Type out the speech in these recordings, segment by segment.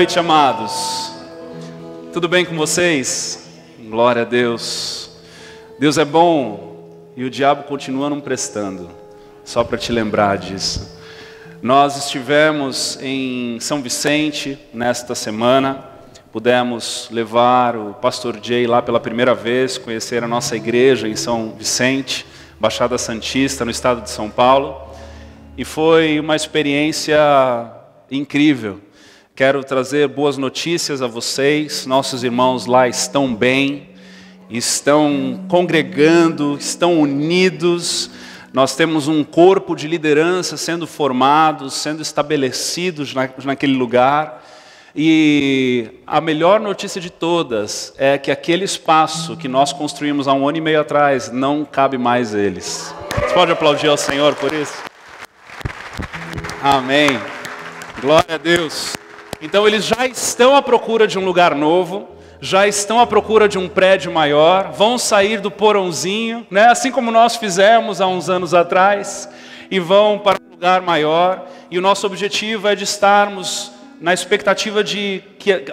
Boa noite, amados. Tudo bem com vocês? Glória a Deus. Deus é bom e o diabo continua não prestando. Só para te lembrar disso. Nós estivemos em São Vicente nesta semana. Pudemos levar o pastor Jay lá pela primeira vez, conhecer a nossa igreja em São Vicente, Baixada Santista, no estado de São Paulo. E foi uma experiência incrível. Quero trazer boas notícias a vocês. Nossos irmãos lá estão bem, estão congregando, estão unidos. Nós temos um corpo de liderança sendo formados, sendo estabelecidos naquele lugar. E a melhor notícia de todas é que aquele espaço que nós construímos há 1 ano e meio atrás, não cabe mais eles. Você pode aplaudir ao Senhor por isso? Amém. Glória a Deus. Então eles já estão à procura de um lugar novo, já estão à procura de um prédio maior, vão sair do porãozinho, né? Assim como nós fizemos há uns anos atrás, e vão para um lugar maior. E o nosso objetivo é de estarmos na expectativa de que,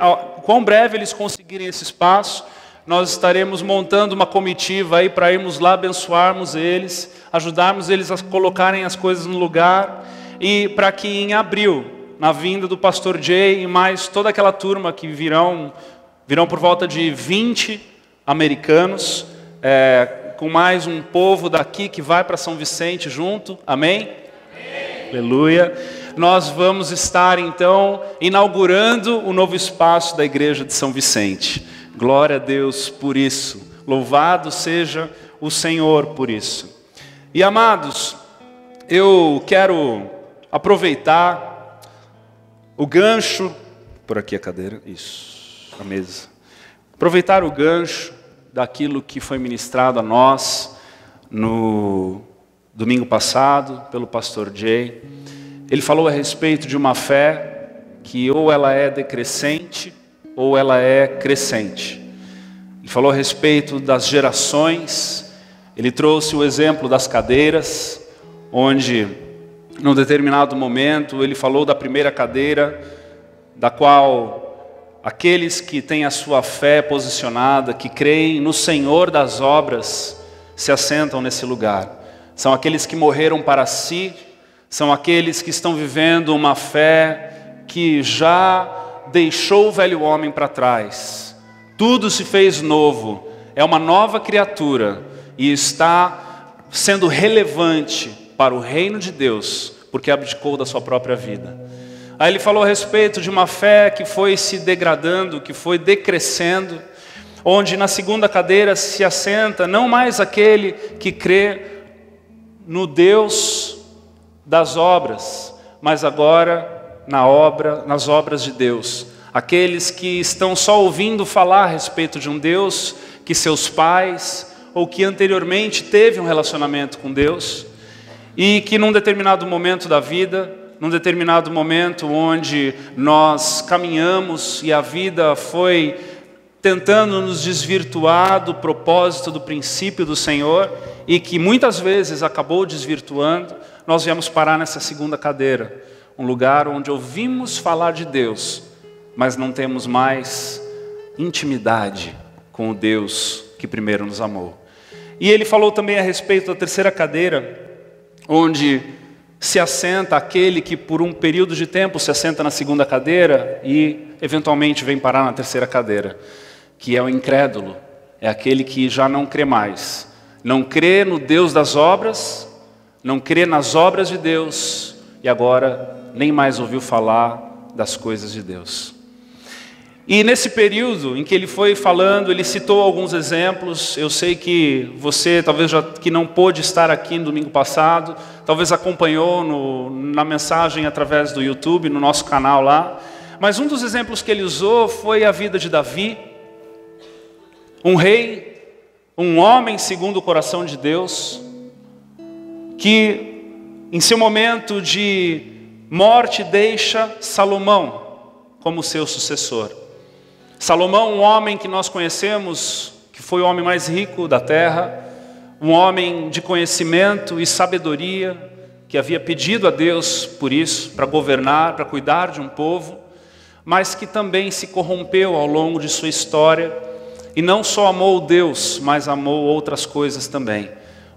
quão breve eles conseguirem esse espaço, nós estaremos montando uma comitiva aí para irmos lá abençoarmos eles, ajudarmos eles a colocarem as coisas no lugar, e para que em abril, na vinda do pastor Jay e mais toda aquela turma que virão por volta de 20 americanos, com mais um povo daqui que vai para São Vicente junto, amém? Amém. Aleluia. Nós vamos estar então inaugurando o novo espaço da igreja de São Vicente. Glória a Deus por isso. Louvado seja o Senhor por isso. E amados, eu quero aproveitar o gancho, por aqui a cadeira, isso, a mesa. Aproveitar o gancho daquilo que foi ministrado a nós no domingo passado pelo pastor Jay. Ele falou a respeito de uma fé que ou ela é decrescente ou ela é crescente. Ele falou a respeito das gerações. Ele trouxe o exemplo das cadeiras, onde num determinado momento, ele falou da primeira cadeira, da qual aqueles que têm a sua fé posicionada, que creem no Senhor das obras, se assentam nesse lugar. São aqueles que morreram para si, são aqueles que estão vivendo uma fé que já deixou o velho homem para trás. Tudo se fez novo, é uma nova criatura e está sendo relevante para o reino de Deus, porque abdicou da sua própria vida. Aí ele falou a respeito de uma fé que foi se degradando, que foi decrescendo, onde na segunda cadeira se assenta não mais aquele que crê no Deus das obras, mas agora nas obras de Deus. Aqueles que estão só ouvindo falar a respeito de um Deus que seus pais ou que anteriormente teve um relacionamento com Deus, e que num determinado momento da vida, num determinado momento onde nós caminhamos e a vida foi tentando nos desvirtuar do propósito, do princípio do Senhor, e que muitas vezes acabou desvirtuando, nós viemos parar nessa segunda cadeira, um lugar onde ouvimos falar de Deus, mas não temos mais intimidade com o Deus que primeiro nos amou. E ele falou também a respeito da terceira cadeira, onde se assenta aquele que por um período de tempo se assenta na segunda cadeira e eventualmente vem parar na terceira cadeira, que é o incrédulo, é aquele que já não crê mais, não crê no Deus das obras, não crê nas obras de Deus e agora nem mais ouviu falar das coisas de Deus. E nesse período em que ele foi falando, ele citou alguns exemplos. Eu sei que você, talvez já que não pôde estar aqui no domingo passado, talvez acompanhou na mensagem através do YouTube, no nosso canal lá. Mas um dos exemplos que ele usou foi a vida de Davi, um rei, um homem segundo o coração de Deus, que em seu momento de morte deixa Salomão como seu sucessor. Salomão, um homem que nós conhecemos, que foi o homem mais rico da terra, um homem de conhecimento e sabedoria, que havia pedido a Deus por isso, para governar, para cuidar de um povo, mas que também se corrompeu ao longo de sua história, e não só amou Deus, mas amou outras coisas também.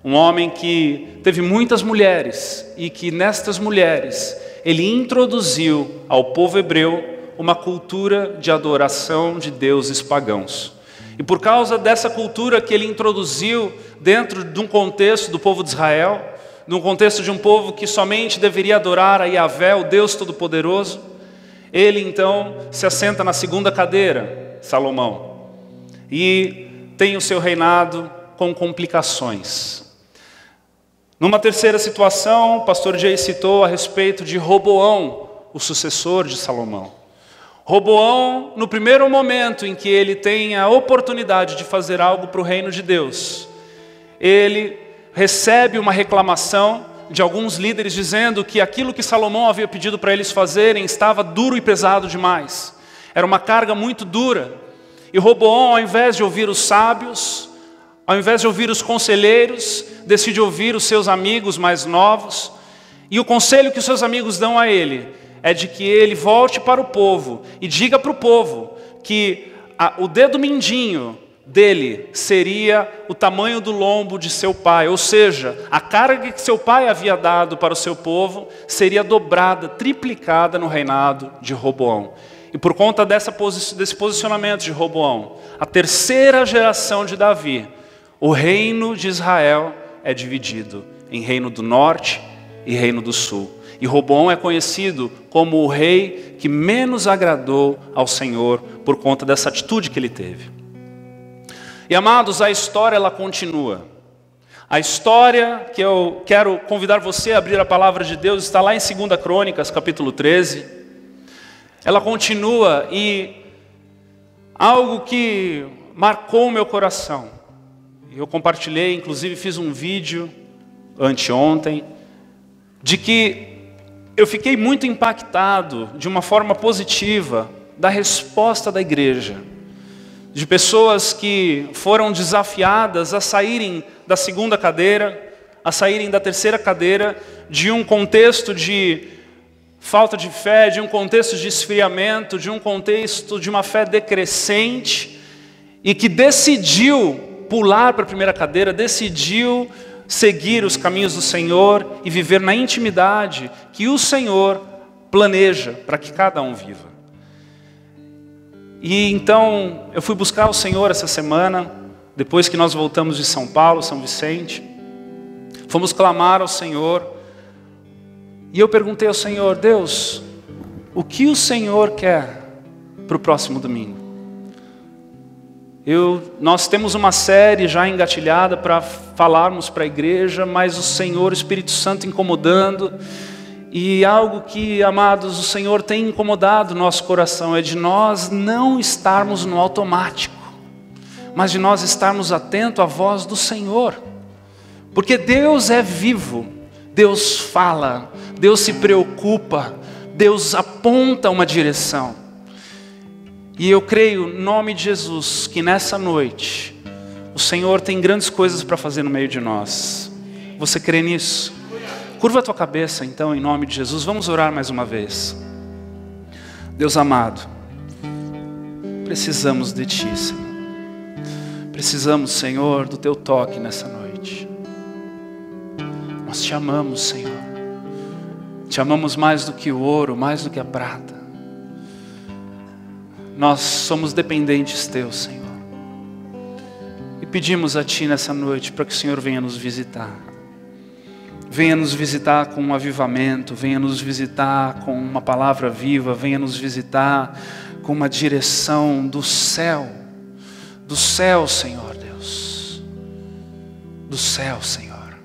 Um homem que teve muitas mulheres, e que nestas mulheres ele introduziu ao povo hebreu uma cultura de adoração de deuses pagãos. E por causa dessa cultura que ele introduziu dentro de um contexto do povo de Israel, num contexto de um povo que somente deveria adorar a Yahvé, o Deus Todo-Poderoso, ele então se assenta na segunda cadeira, Salomão, e tem o seu reinado com complicações. Numa terceira situação, o pastor Jay citou a respeito de Roboão, o sucessor de Salomão. Roboão, no primeiro momento em que ele tem a oportunidade de fazer algo para o reino de Deus, ele recebe uma reclamação de alguns líderes dizendo que aquilo que Salomão havia pedido para eles fazerem estava duro e pesado demais. Era uma carga muito dura. E Roboão, ao invés de ouvir os sábios, ao invés de ouvir os conselheiros, decide ouvir os seus amigos mais novos. E o conselho que os seus amigos dão a ele é de que ele volte para o povo e diga para o povo que o dedo mindinho dele seria o tamanho do lombo de seu pai, ou seja, a carga que seu pai havia dado para o seu povo seria dobrada, triplicada no reinado de Roboão. E por conta desse posicionamento de Roboão, a terceira geração de Davi, o reino de Israel é dividido em reino do norte e reino do sul. E Roboão é conhecido como o rei que menos agradou ao Senhor por conta dessa atitude que ele teve. E amados, a história ela continua. A história que eu quero convidar você a abrir a palavra de Deus está lá em 2 Crônicas, capítulo 13. Ela continua e algo que marcou o meu coração. Eu compartilhei, inclusive fiz um vídeo anteontem, de que eu fiquei muito impactado de uma forma positiva da resposta da igreja. De pessoas que foram desafiadas a saírem da segunda cadeira, a saírem da terceira cadeira, de um contexto de falta de fé, de um contexto de esfriamento, de um contexto de uma fé decrescente, e que decidiu pular para a primeira cadeira, decidiu seguir os caminhos do Senhor e viver na intimidade que o Senhor planeja para que cada um viva. E então eu fui buscar o Senhor essa semana, depois que nós voltamos de São Paulo, São Vicente, fomos clamar ao Senhor, e eu perguntei ao Senhor: Deus, o que o Senhor quer para o próximo domingo? Nós temos uma série já engatilhada para falarmos para a igreja, mas o Senhor, o Espírito Santo incomodando, e algo que, amados, o Senhor tem incomodado o nosso coração, é de nós não estarmos no automático, mas de nós estarmos atentos à voz do Senhor, porque Deus é vivo, Deus fala, Deus se preocupa, Deus aponta uma direção. E eu creio, em nome de Jesus, que nessa noite, o Senhor tem grandes coisas para fazer no meio de nós. Você crê nisso? Curva a tua cabeça então, em nome de Jesus. Vamos orar mais uma vez. Deus amado, precisamos de Ti, Senhor. Precisamos, Senhor, do Teu toque nessa noite. Nós Te amamos, Senhor. Te amamos mais do que o ouro, mais do que a prata. Nós somos dependentes Teus, Senhor. E pedimos a Ti nessa noite para que o Senhor venha nos visitar. Venha nos visitar com um avivamento, venha nos visitar com uma palavra viva, venha nos visitar com uma direção do céu, Senhor Deus, do céu, Senhor.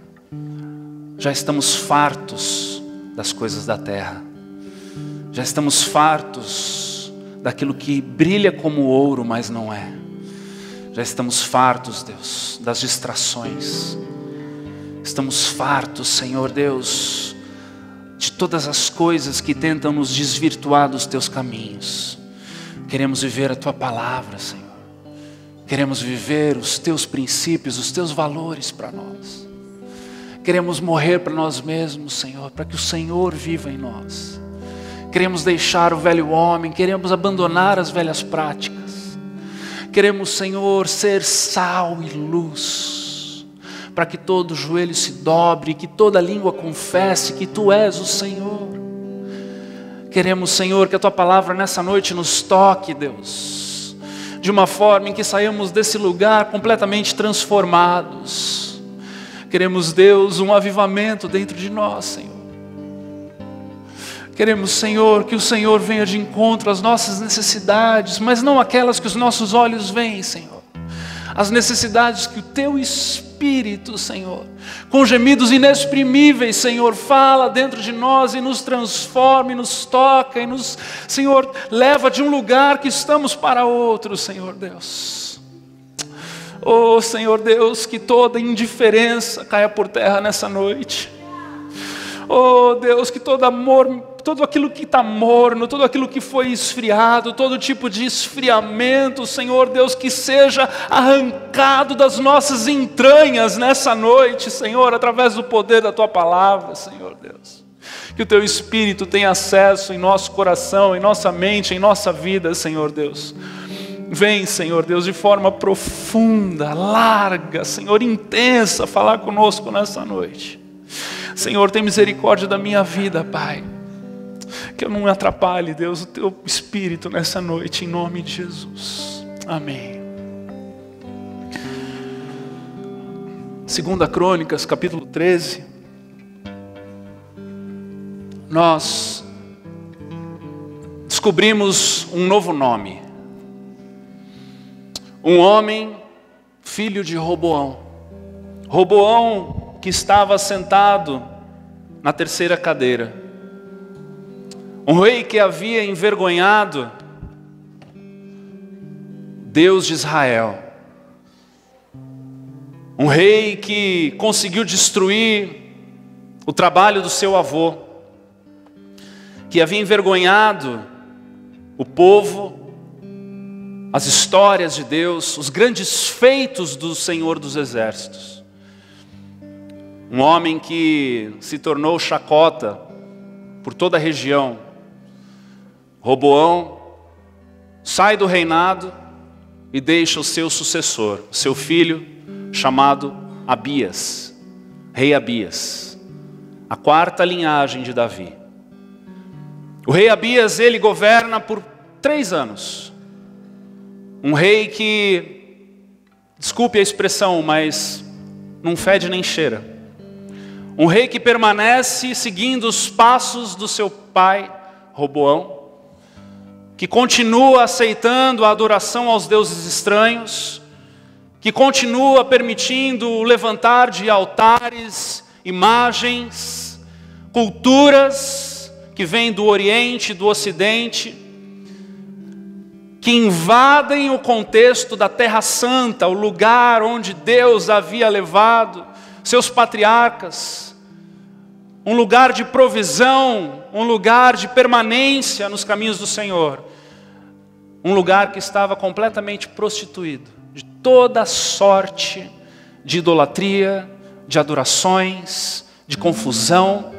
Já estamos fartos das coisas da terra, já estamos fartos daquilo que brilha como ouro, mas não é. Já estamos fartos, Deus, das distrações. Estamos fartos, Senhor Deus, de todas as coisas que tentam nos desvirtuar dos Teus caminhos. Queremos viver a Tua palavra, Senhor. Queremos viver os Teus princípios, os Teus valores para nós. Queremos morrer para nós mesmos, Senhor, para que o Senhor viva em nós. Queremos deixar o velho homem, queremos abandonar as velhas práticas. Queremos, Senhor, ser sal e luz, para que todo joelho se dobre, que toda língua confesse que Tu és o Senhor. Queremos, Senhor, que a Tua palavra nessa noite nos toque, Deus, de uma forma em que saímos desse lugar completamente transformados. Queremos, Deus, um avivamento dentro de nós, Senhor. Queremos, Senhor, que o Senhor venha de encontro às nossas necessidades, mas não aquelas que os nossos olhos veem, Senhor. As necessidades que o Teu Espírito, Senhor, com gemidos inexprimíveis, Senhor, fala dentro de nós e nos transforma, e nos toca, e nos, Senhor, leva de um lugar que estamos para outro, Senhor Deus. Oh, Senhor Deus, que toda indiferença caia por terra nessa noite. Oh, Deus, que todo amor, tudo aquilo que está morno, tudo aquilo que foi esfriado, todo tipo de esfriamento, Senhor Deus, que seja arrancado das nossas entranhas nessa noite, Senhor, através do poder da Tua palavra, Senhor Deus. Que o Teu Espírito tenha acesso em nosso coração, em nossa mente, em nossa vida, Senhor Deus. Vem, Senhor Deus, de forma profunda, larga, Senhor, intensa, falar conosco nessa noite. Senhor, tem misericórdia da minha vida, Pai. Que eu não atrapalhe, Deus, o Teu Espírito nessa noite, em nome de Jesus. Amém. 2 Crônicas, capítulo 13. Nós descobrimos um novo nome. Um homem, filho de Roboão. Roboão, que estava sentado na terceira cadeira. Um rei que havia envergonhado Deus de Israel. Um rei que conseguiu destruir o trabalho do seu avô. Que havia envergonhado o povo, as histórias de Deus, os grandes feitos do Senhor dos Exércitos. Um homem que se tornou chacota por toda a região. Roboão sai do reinado e deixa o seu sucessor, seu filho, chamado Abias, rei Abias, a quarta linhagem de Davi. O rei Abias, ele governa por 3 anos. Um rei que, desculpe a expressão, mas não fede nem cheira. Um rei que permanece seguindo os passos do seu pai, Roboão, que continua aceitando a adoração aos deuses estranhos, que continua permitindo o levantar de altares, imagens, culturas que vêm do Oriente, do Ocidente, que invadem o contexto da Terra Santa, o lugar onde Deus havia levado seus patriarcas, um lugar de provisão, um lugar de permanência nos caminhos do Senhor, um lugar que estava completamente prostituído de toda sorte de idolatria, de adorações, de confusão.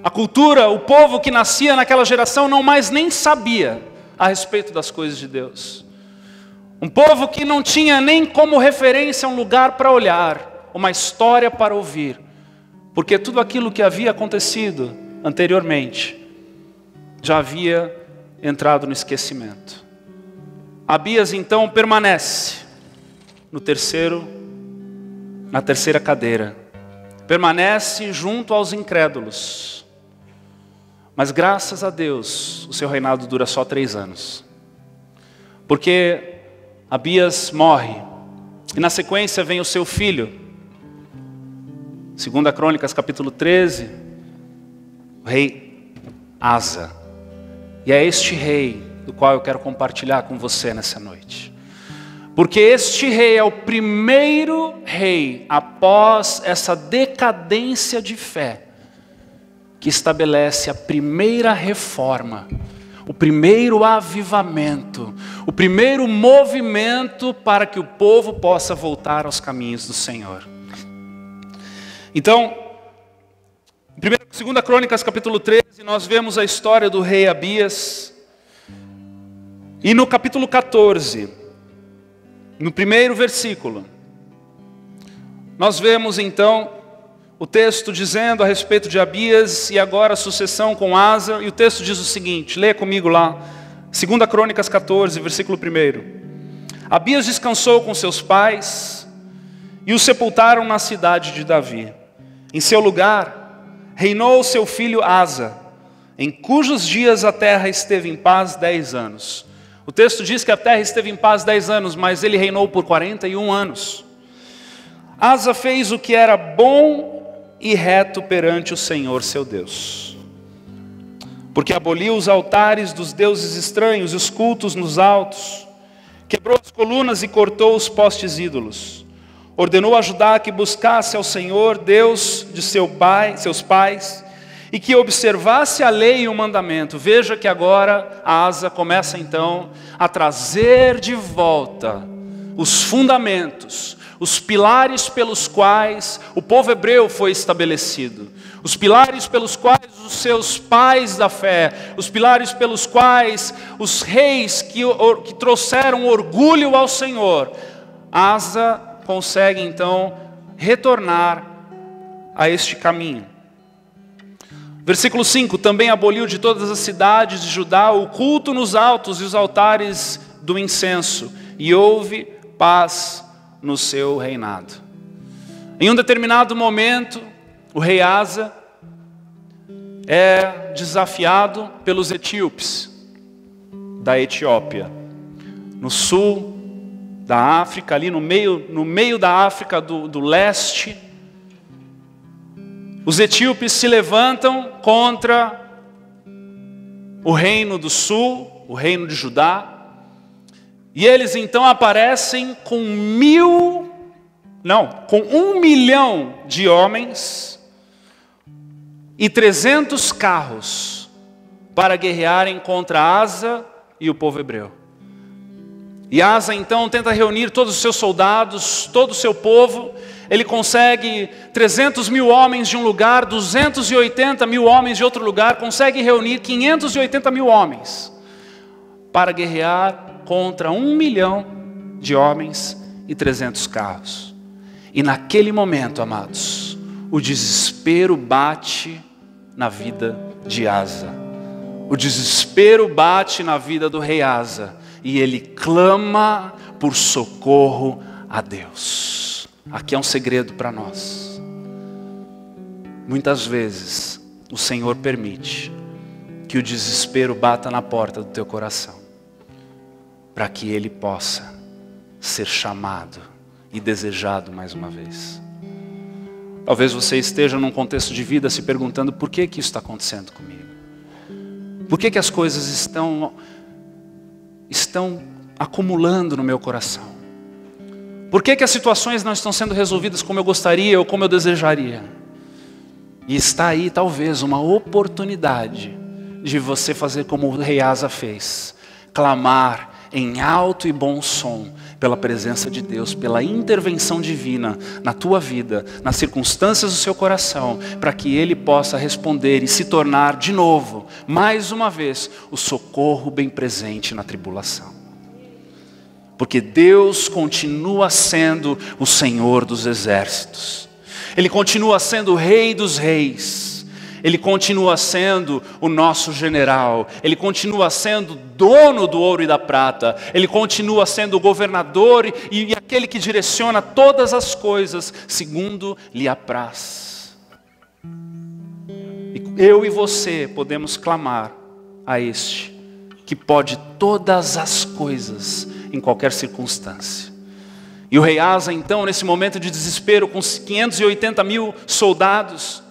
A cultura, o povo que nascia naquela geração não mais nem sabia a respeito das coisas de Deus. Um povo que não tinha nem como referência um lugar para olhar, uma história para ouvir, porque tudo aquilo que havia acontecido anteriormente já havia entrado no esquecimento. Abias então permanece na terceira cadeira, permanece junto aos incrédulos, mas graças a Deus o seu reinado dura só 3 anos, porque Abias morre, e na sequência vem o seu filho. 2 Crônicas capítulo 13, o rei Asa. E é este rei do qual eu quero compartilhar com você nessa noite. Porque este rei é o primeiro rei após essa decadência de fé que estabelece a primeira reforma, o primeiro avivamento, o primeiro movimento para que o povo possa voltar aos caminhos do Senhor. Então, em 1 2 Crônicas capítulo 13, nós vemos a história do rei Abias. E no capítulo 14, no primeiro versículo, nós vemos então o texto dizendo a respeito de Abias e agora a sucessão com Asa. E o texto diz o seguinte, leia comigo lá, 2 Crônicas 14, versículo 1. Abias descansou com seus pais e o sepultaram na cidade de Davi. Em seu lugar reinou seu filho Asa, em cujos dias a terra esteve em paz 10 anos. O texto diz que a terra esteve em paz 10 anos, mas ele reinou por 41 anos. Asa fez o que era bom e reto perante o Senhor seu Deus, porque aboliu os altares dos deuses estranhos e os cultos nos altos, quebrou as colunas e cortou os postes ídolos. Ordenou a Judá que buscasse ao Senhor, Deus de seus pais, e que observasse a lei e o mandamento. Veja que agora Asa começa então a trazer de volta os fundamentos, os pilares pelos quais o povo hebreu foi estabelecido, os pilares pelos quais os seus pais da fé, os pilares pelos quais os reis que trouxeram orgulho ao Senhor. Asa consegue então retornar a este caminho. Versículo 5, também aboliu de todas as cidades de Judá o culto nos altos e os altares do incenso, e houve paz no seu reinado. Em um determinado momento, o rei Asa é desafiado pelos etíopes da Etiópia, no sul da África, ali no meio da África do leste. Os etíopes se levantam contra o reino do sul, o reino de Judá, e eles então aparecem com 1 milhão de homens e 300 carros para guerrearem contra Asa e o povo hebreu. E Asa então tenta reunir todos os seus soldados, todo o seu povo. Ele consegue 300 mil homens de um lugar, 280 mil homens de outro lugar, consegue reunir 580 mil homens para guerrear contra 1 milhão de homens e 300 carros. E naquele momento, amados, o desespero bate na vida de Asa. O desespero bate na vida do rei Asa. E ele clama por socorro a Deus. Aqui é um segredo para nós. Muitas vezes o Senhor permite que o desespero bata na porta do teu coração, para que ele possa ser chamado e desejado mais uma vez. Talvez você esteja num contexto de vida se perguntando por que isso está acontecendo comigo? Por que as coisas estão acumulando no meu coração? Por que as situações não estão sendo resolvidas como eu gostaria ou como eu desejaria? E está aí talvez uma oportunidade de você fazer como o rei Asa fez, clamar em alto e bom som pela presença de Deus, pela intervenção divina na tua vida, nas circunstâncias do seu coração, para que Ele possa responder e se tornar de novo, mais uma vez, o socorro bem presente na tribulação. Porque Deus continua sendo o Senhor dos exércitos, Ele continua sendo o Rei dos reis, Ele continua sendo o nosso general, Ele continua sendo dono do ouro e da prata, Ele continua sendo o governador e aquele que direciona todas as coisas segundo lhe apraz. E eu e você podemos clamar a este, que pode todas as coisas em qualquer circunstância. E o rei Asa então, nesse momento de desespero, com 580 mil soldados,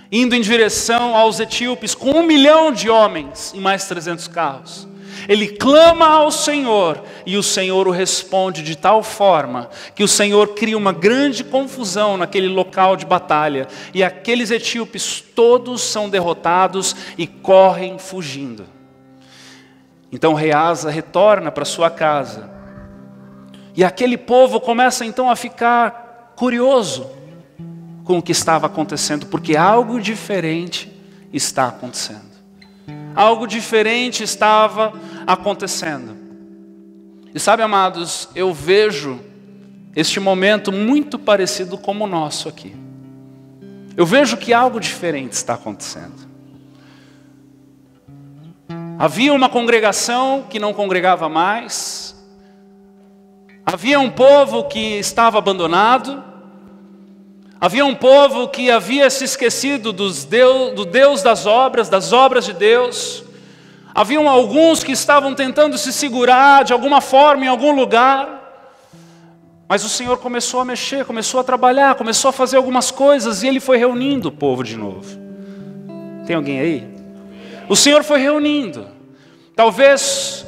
indo em direção aos etíopes, com 1 milhão de homens e mais 300 carros, ele clama ao Senhor, e o Senhor o responde de tal forma, que o Senhor cria uma grande confusão naquele local de batalha, e aqueles etíopes todos são derrotados e correm fugindo. Então o rei Asa retorna para sua casa, e aquele povo começa então a ficar curioso com o que estava acontecendo, porque algo diferente está acontecendo. Algo diferente estava acontecendo. E sabe, amados, eu vejo este momento muito parecido como o nosso aqui. Eu vejo que algo diferente está acontecendo. Havia uma congregação que não congregava mais. Havia um povo que estava abandonado. Havia um povo que havia se esquecido do Deus das obras de Deus. Haviam alguns que estavam tentando se segurar de alguma forma em algum lugar. Mas o Senhor começou a mexer, começou a trabalhar, começou a fazer algumas coisas e Ele foi reunindo o povo de novo. Tem alguém aí? O Senhor foi reunindo. Talvez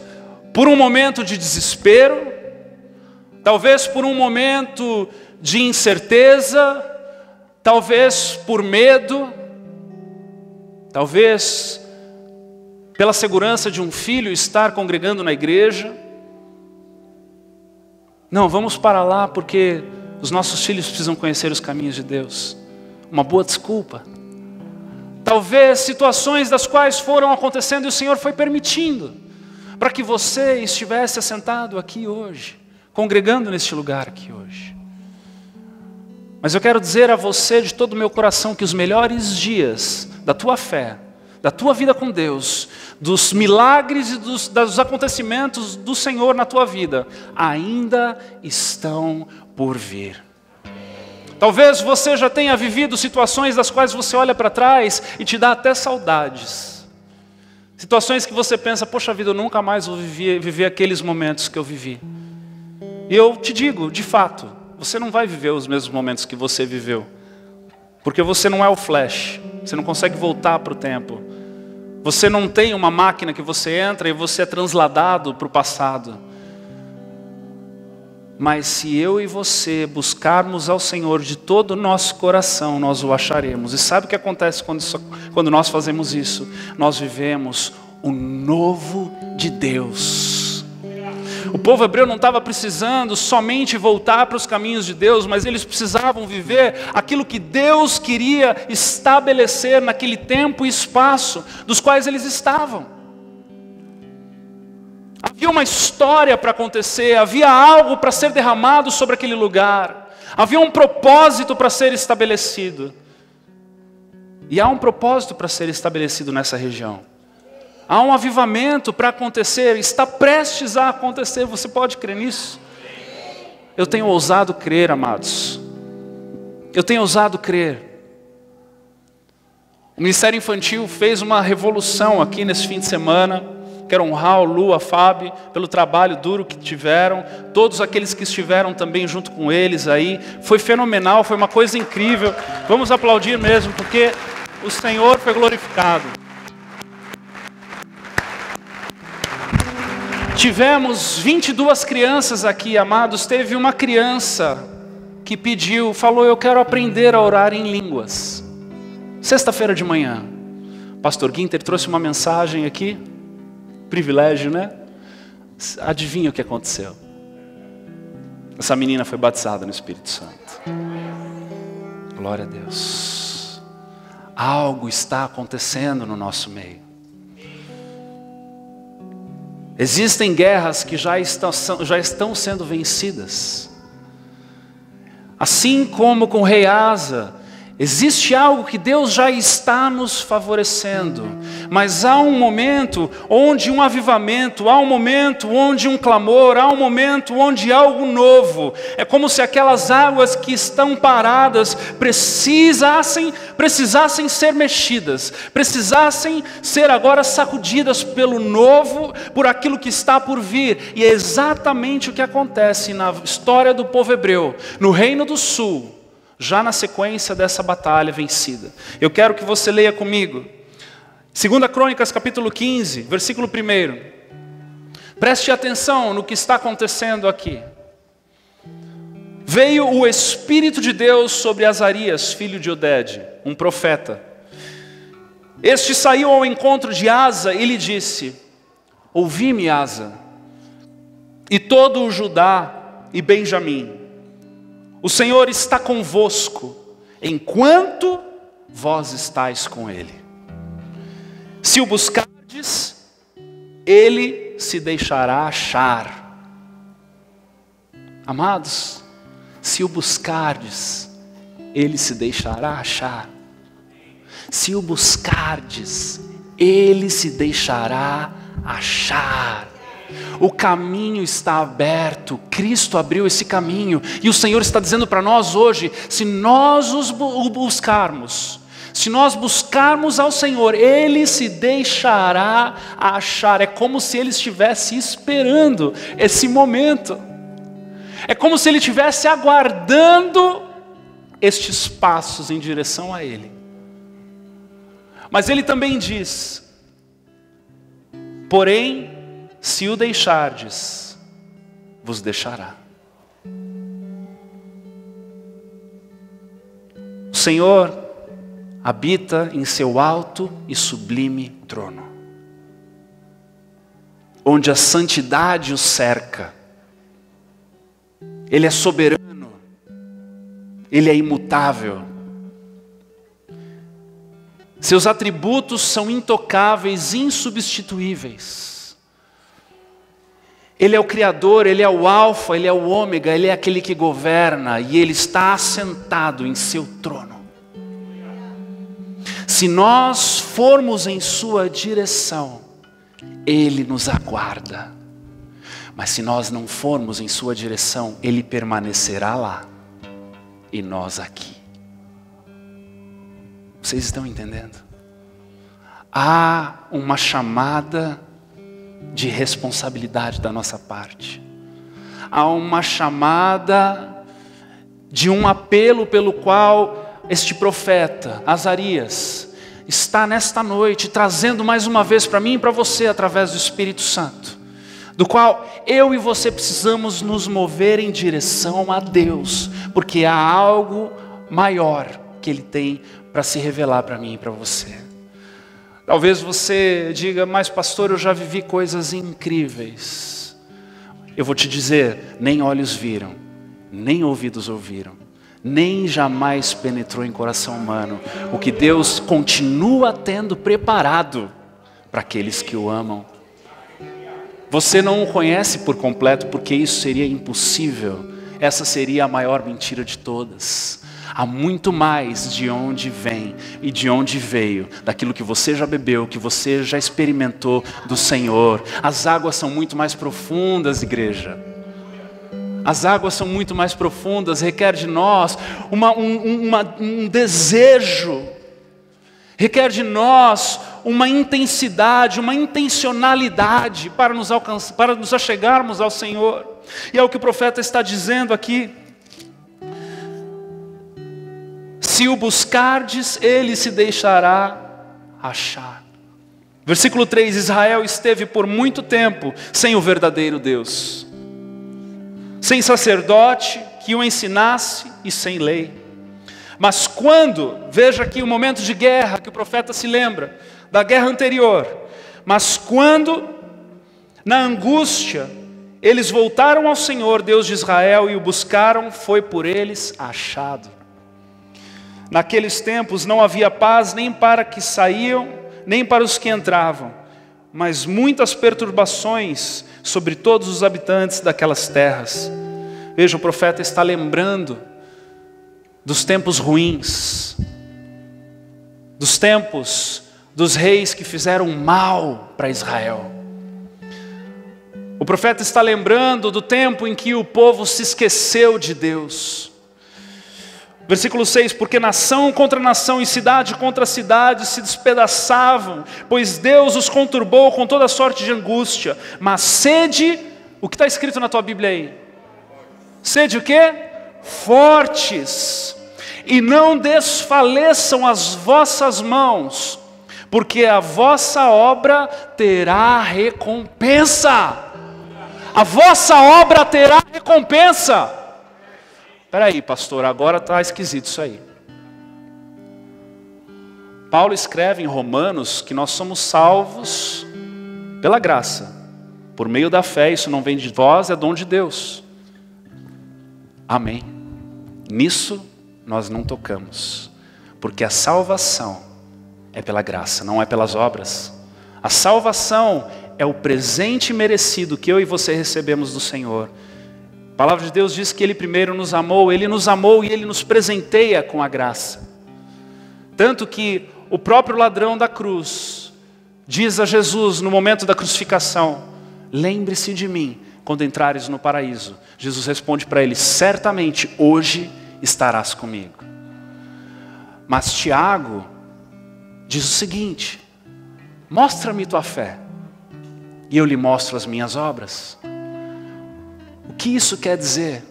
por um momento de desespero, talvez por um momento de incerteza, talvez por medo, talvez pela segurança de um filho estar congregando na igreja. Não, vamos para lá porque os nossos filhos precisam conhecer os caminhos de Deus. Uma boa desculpa. Talvez situações das quais foram acontecendo e o Senhor foi permitindo, para que você estivesse assentado aqui hoje, congregando neste lugar aqui hoje. Mas eu quero dizer a você de todo o meu coração que os melhores dias da tua fé, da tua vida com Deus, dos milagres e dos acontecimentos do Senhor na tua vida, ainda estão por vir. Talvez você já tenha vivido situações das quais você olha para trás e te dá até saudades. Situações que você pensa, poxa vida, eu nunca mais vou viver aqueles momentos que eu vivi. E eu te digo, de fato, você não vai viver os mesmos momentos que você viveu. Porque você não é o Flash, você não consegue voltar para o tempo. Você não tem uma máquina que você entra e você é transladado para o passado. Mas se eu e você buscarmos ao Senhor de todo o nosso coração, nós o acharemos. E sabe o que acontece quando nós fazemos isso? Nós vivemos o novo de Deus. O povo hebreu não estava precisando somente voltar para os caminhos de Deus, mas eles precisavam viver aquilo que Deus queria estabelecer naquele tempo e espaço dos quais eles estavam. Havia uma história para acontecer, havia algo para ser derramado sobre aquele lugar, havia um propósito para ser estabelecido. E há um propósito para ser estabelecido nessa região. Há um avivamento para acontecer, está prestes a acontecer, você pode crer nisso? Eu tenho ousado crer, amados. Eu tenho ousado crer. O Ministério Infantil fez uma revolução aqui nesse fim de semana. Quero honrar o Lu, a Fábio, pelo trabalho duro que tiveram, todos aqueles que estiveram também junto com eles aí. Foi fenomenal, foi uma coisa incrível. Vamos aplaudir mesmo, porque o Senhor foi glorificado. Tivemos 22 crianças aqui, amados. Teve uma criança que pediu, falou, eu quero aprender a orar em línguas. Sexta-feira de manhã, Pastor Guinter trouxe uma mensagem aqui. Privilégio, né? Adivinha o que aconteceu? Essa menina foi batizada no Espírito Santo. Glória a Deus. Algo está acontecendo no nosso meio. Existem guerras que já estão sendo vencidas. Assim como com o rei Asa, existe algo que Deus já está nos favorecendo, mas há um momento onde um avivamento, há um momento onde um clamor, há um momento onde algo novo, é como se aquelas águas que estão paradas precisassem ser mexidas, precisassem ser agora sacudidas pelo novo, por aquilo que está por vir, e é exatamente o que acontece na história do povo hebreu, no Reino do Sul, já na sequência dessa batalha vencida. Eu quero que você leia comigo. 2 Crônicas capítulo 15, versículo 1. Preste atenção no que está acontecendo aqui. Veio o Espírito de Deus sobre Azarias, filho de Oded, um profeta. Este saiu ao encontro de Asa e lhe disse, ouvi-me, Asa, e todo o Judá e Benjamim. O Senhor está convosco, enquanto vós estáis com ele. Se o buscardes, ele se deixará achar. Amados, se o buscardes, ele se deixará achar. Se o buscardes, ele se deixará achar. O caminho está aberto, Cristo abriu esse caminho, e o Senhor está dizendo para nós hoje, se nós o buscarmos, se nós buscarmos ao Senhor, Ele se deixará achar. É como se Ele estivesse esperando esse momento, é como se Ele estivesse aguardando estes passos em direção a Ele. Mas Ele também diz, porém, se o deixardes, vos deixará. O Senhor habita em seu alto e sublime trono, onde a santidade o cerca. Ele é soberano, Ele é imutável. Seus atributos são intocáveis, insubstituíveis. Ele é o Criador, Ele é o Alfa, Ele é o Ômega, Ele é aquele que governa, e Ele está assentado em seu trono. Se nós formos em sua direção, Ele nos aguarda. Mas se nós não formos em sua direção, Ele permanecerá lá, e nós aqui. Vocês estão entendendo? Há uma chamada de responsabilidade da nossa parte. Há uma chamada de um apelo pelo qual este profeta, Azarias, está nesta noite trazendo mais uma vez para mim e para você através do Espírito Santo, do qual eu e você precisamos nos mover em direção a Deus, porque há algo maior que Ele tem para se revelar para mim e para você. Talvez você diga, mas pastor, eu já vivi coisas incríveis. Eu vou te dizer, nem olhos viram, nem ouvidos ouviram, nem jamais penetrou em coração humano o que Deus continua tendo preparado para aqueles que o amam. Você não o conhece por completo, porque isso seria impossível. Essa seria a maior mentira de todas. Há muito mais de onde vem e de onde veio, daquilo que você já bebeu, que você já experimentou do Senhor. As águas são muito mais profundas, igreja. As águas são muito mais profundas, requer de nós um desejo, requer de nós uma intensidade, uma intencionalidade para nos alcançar, para nos achegarmos ao Senhor. E é o que o profeta está dizendo aqui. Se o buscardes, ele se deixará achar. Versículo 3, Israel esteve por muito tempo sem o verdadeiro Deus, sem sacerdote que o ensinasse e sem lei. Mas quando, veja aqui o momento de guerra que o profeta se lembra, da guerra anterior. Mas quando, na angústia, eles voltaram ao Senhor, Deus de Israel, e o buscaram, foi por eles achado. Naqueles tempos não havia paz nem para que saíam, nem para os que entravam, mas muitas perturbações sobre todos os habitantes daquelas terras. Veja, o profeta está lembrando dos tempos ruins, dos tempos dos reis que fizeram mal para Israel. O profeta está lembrando do tempo em que o povo se esqueceu de Deus. Versículo 6, porque nação contra nação e cidade contra cidade se despedaçavam, pois Deus os conturbou com toda sorte de angústia. Mas sede, o que está escrito na tua Bíblia aí? Sede o quê? Fortes, e não desfaleçam as vossas mãos, porque a vossa obra terá recompensa. A vossa obra terá recompensa. Espera aí, pastor, agora está esquisito isso aí. Paulo escreve em Romanos que nós somos salvos pela graça, por meio da fé. Isso não vem de vós, é dom de Deus. Amém. Nisso nós não tocamos. Porque a salvação é pela graça, não é pelas obras. A salvação é o presente merecido que eu e você recebemos do Senhor. A palavra de Deus diz que Ele primeiro nos amou, Ele nos amou e Ele nos presenteia com a graça. Tanto que o próprio ladrão da cruz diz a Jesus no momento da crucificação: lembre-se de mim quando entrares no paraíso. Jesus responde para ele: certamente hoje estarás comigo. Mas Tiago diz o seguinte: mostra-me tua fé e eu lhe mostro as minhas obras. O que isso quer dizer?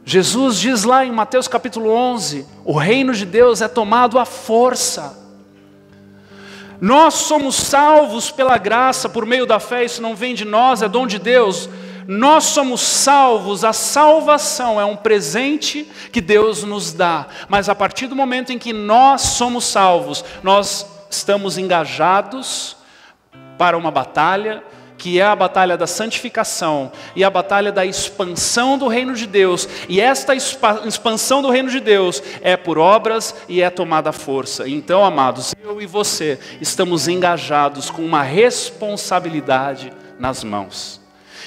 Jesus diz lá em Mateus capítulo 11, o reino de Deus é tomado à força. Nós somos salvos pela graça, por meio da fé, isso não vem de nós, é dom de Deus. Nós somos salvos, a salvação é um presente que Deus nos dá. Mas a partir do momento em que nós somos salvos, nós estamos engajados para uma batalha, que é a batalha da santificação e a batalha da expansão do reino de Deus. E esta expansão do reino de Deus é por obras e é tomada à força. Então, amados, eu e você estamos engajados com uma responsabilidade nas mãos.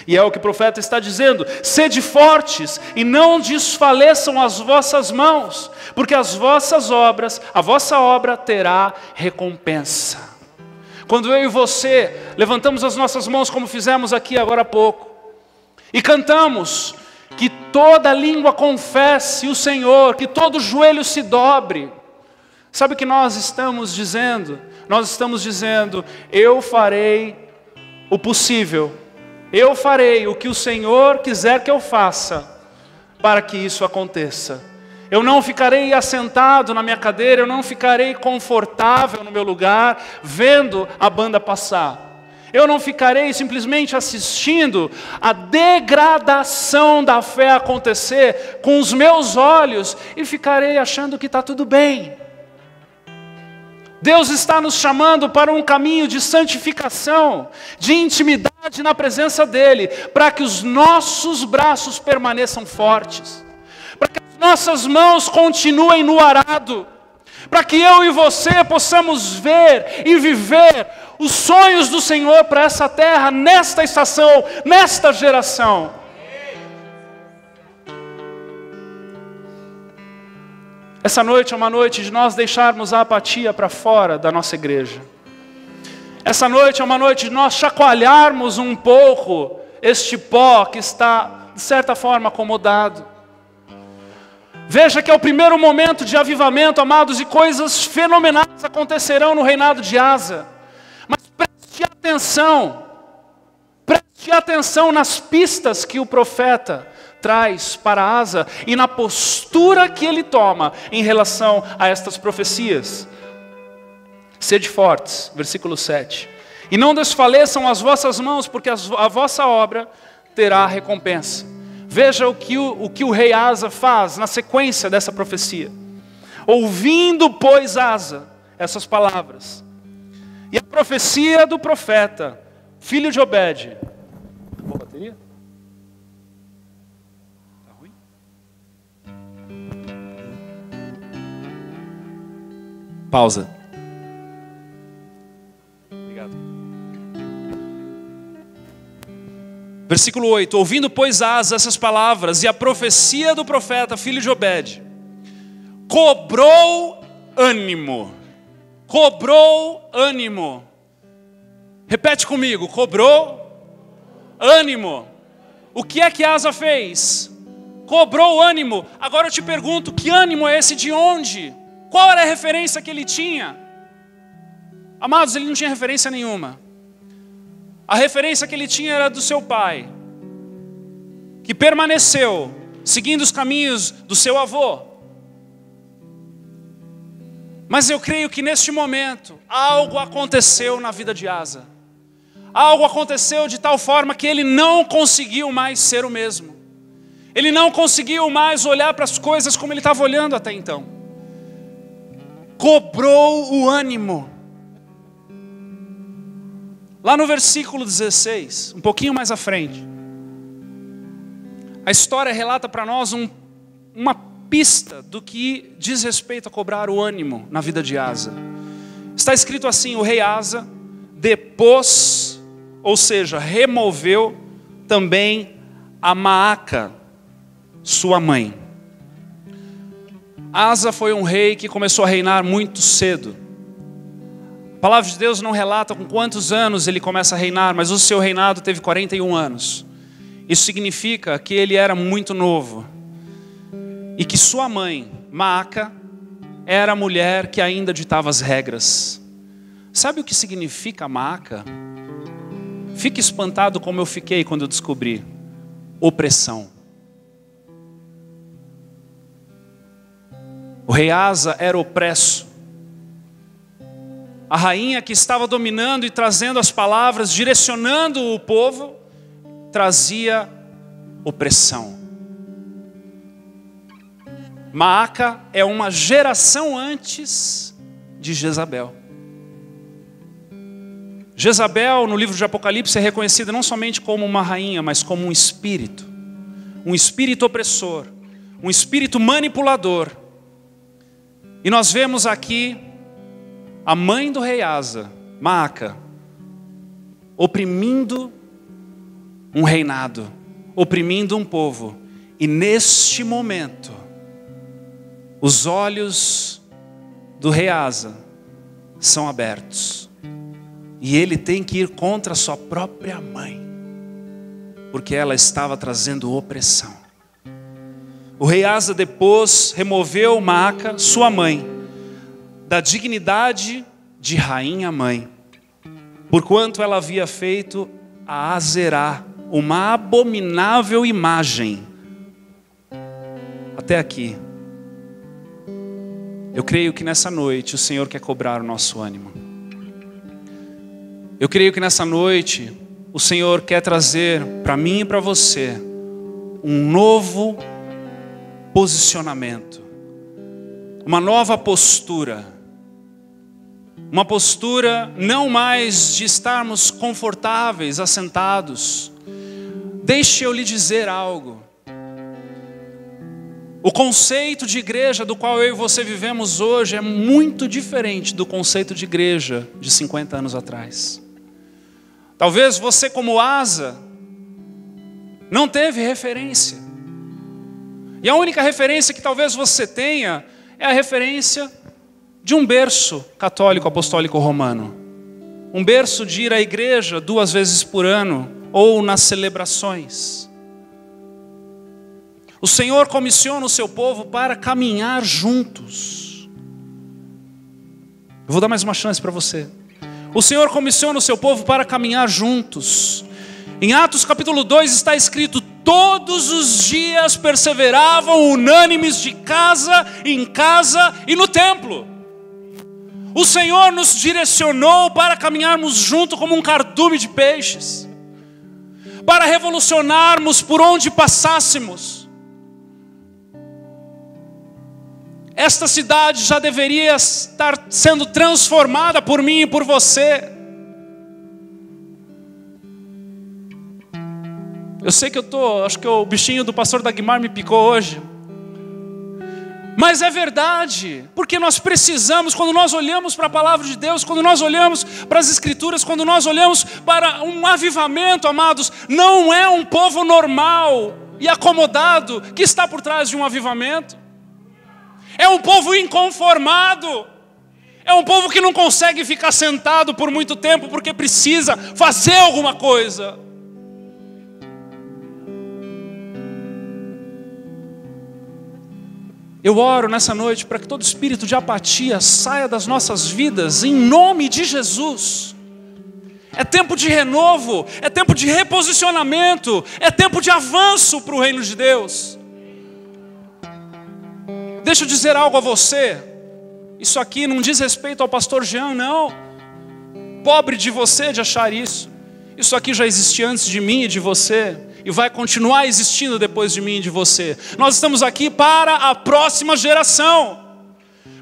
E é o que o profeta está dizendo: sede fortes e não desfaleçam as vossas mãos, porque as vossas obras, a vossa obra terá recompensa. Quando eu e você levantamos as nossas mãos, como fizemos aqui agora há pouco, e cantamos que toda língua confesse o Senhor, que todo joelho se dobre, sabe o que nós estamos dizendo? Nós estamos dizendo: eu farei o possível, eu farei o que o Senhor quiser que eu faça, para que isso aconteça. Eu não ficarei assentado na minha cadeira, eu não ficarei confortável no meu lugar, vendo a banda passar. Eu não ficarei simplesmente assistindo a degradação da fé acontecer com os meus olhos e ficarei achando que está tudo bem. Deus está nos chamando para um caminho de santificação, de intimidade na presença dEle, para que os nossos braços permaneçam fortes, para que as nossas mãos continuem no arado, para que eu e você possamos ver e viver os sonhos do Senhor para essa terra, nesta estação, nesta geração. Essa noite é uma noite de nós deixarmos a apatia para fora da nossa igreja. Essa noite é uma noite de nós chacoalharmos um pouco este pó que está, de certa forma, acomodado. Veja que é o primeiro momento de avivamento, amados, e coisas fenomenais acontecerão no reinado de Asa. Mas preste atenção nas pistas que o profeta traz para Asa e na postura que ele toma em relação a estas profecias. Sede fortes, versículo 7. E não desfaleçam as vossas mãos, porque a vossa obra terá recompensa. Veja o que o rei Asa faz na sequência dessa profecia. Ouvindo, pois, Asa essas palavras, e a profecia do profeta, filho de Obed. Acabou a bateria? Está ruim? Pausa. Versículo 8, ouvindo pois Asa essas palavras e a profecia do profeta, filho de Obed, cobrou ânimo. Repete comigo, cobrou ânimo. O que é que Asa fez? Cobrou ânimo. Agora eu te pergunto, que ânimo é esse, de onde? Qual era a referência que ele tinha? Amados, ele não tinha referência nenhuma. A referência que ele tinha era do seu pai, que permaneceu seguindo os caminhos do seu avô. Mas eu creio que neste momento algo aconteceu na vida de Asa. Algo aconteceu de tal forma que ele não conseguiu mais ser o mesmo. Ele não conseguiu mais olhar para as coisas como ele estava olhando até então. Cobrou o ânimo. Lá no versículo 16, um pouquinho mais à frente, a história relata para nós uma pista do que diz respeito a cobrar o ânimo na vida de Asa. Está escrito assim: o rei Asa depôs, ou seja, removeu também a Maaca, sua mãe. Asa foi um rei que começou a reinar muito cedo. A palavra de Deus não relata com quantos anos ele começa a reinar, mas o seu reinado teve 41 anos. Isso significa que ele era muito novo. E que sua mãe, Maaca, era a mulher que ainda ditava as regras. Sabe o que significa Maaca? Fique espantado como eu fiquei quando eu descobri. Opressão. O rei Asa era opresso. A rainha que estava dominando e trazendo as palavras, direcionando o povo, trazia opressão. Maaca é uma geração antes de Jezabel. Jezabel, no livro de Apocalipse, é reconhecida não somente como uma rainha, mas como um espírito opressor, um espírito manipulador. E nós vemos aqui a mãe do rei Asa, Maaca, oprimindo um reinado, oprimindo um povo. E neste momento, os olhos do rei Asa são abertos. E ele tem que ir contra a sua própria mãe, porque ela estava trazendo opressão. O rei Asa depois removeu Maaca, sua mãe, da dignidade de rainha mãe, porquanto ela havia feito a Azerá uma abominável imagem. Até aqui. Eu creio que nessa noite o Senhor quer cobrar o nosso ânimo. Eu creio que nessa noite o Senhor quer trazer para mim e para você um novo posicionamento, uma nova postura. Uma postura não mais de estarmos confortáveis, assentados. Deixe eu lhe dizer algo. O conceito de igreja do qual eu e você vivemos hoje é muito diferente do conceito de igreja de 50 anos atrás. Talvez você, como Asa, não teve referência. E a única referência que talvez você tenha é a referência de um berço católico apostólico romano. Um berço de ir à igreja 2 vezes por ano ou nas celebrações. O Senhor comissiona o seu povo para caminhar juntos. Eu vou dar mais uma chance para você. O Senhor comissiona o seu povo para caminhar juntos. Em Atos capítulo 2 está escrito: todos os dias perseveravam unânimes de casa em casa e no templo. O Senhor nos direcionou para caminharmos junto como um cardume de peixes, para revolucionarmos por onde passássemos. Esta cidade já deveria estar sendo transformada por mim e por você. Eu sei que acho que o bichinho do pastor Dagmar me picou hoje. Mas é verdade, porque nós precisamos, quando nós olhamos para a palavra de Deus, quando nós olhamos para as escrituras, quando nós olhamos para um avivamento, amados, não é um povo normal e acomodado que está por trás de um avivamento. É um povo inconformado. É um povo que não consegue ficar sentado por muito tempo porque precisa fazer alguma coisa. Eu oro nessa noite para que todo espírito de apatia saia das nossas vidas, em nome de Jesus. É tempo de renovo, é tempo de reposicionamento, é tempo de avanço para o reino de Deus. Deixa eu dizer algo a você. Isso aqui não diz respeito ao pastor Jean, não. Pobre de você de achar isso. Isso aqui já existia antes de mim e de você, e vai continuar existindo depois de mim e de você. Nós estamos aqui para a próxima geração.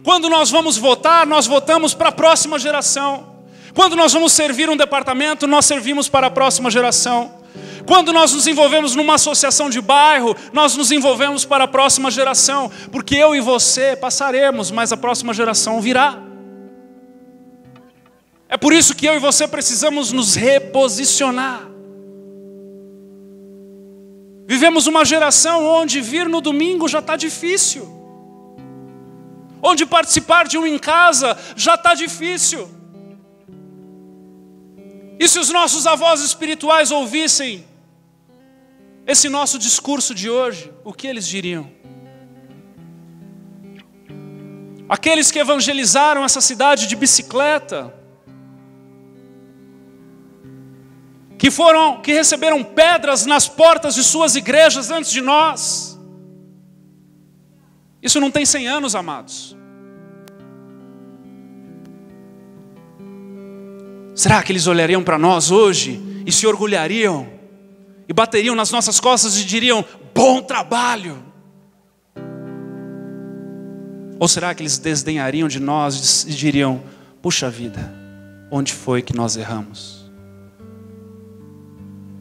Quando nós vamos votar, nós votamos para a próxima geração. Quando nós vamos servir um departamento, nós servimos para a próxima geração. Quando nós nos envolvemos numa associação de bairro, nós nos envolvemos para a próxima geração, porque eu e você passaremos, mas a próxima geração virá. É por isso que eu e você precisamos nos reposicionar. Vivemos uma geração onde vir no domingo já está difícil. Onde participar de um em casa já está difícil. E se os nossos avós espirituais ouvissem esse nosso discurso de hoje, o que eles diriam? Aqueles que evangelizaram essa cidade de bicicleta, que receberam pedras nas portas de suas igrejas antes de nós. Isso não tem 100 anos, amados. Será que eles olhariam para nós hoje e se orgulhariam? E bateriam nas nossas costas e diriam, bom trabalho? Ou será que eles desdenhariam de nós e diriam, puxa vida, onde foi que nós erramos?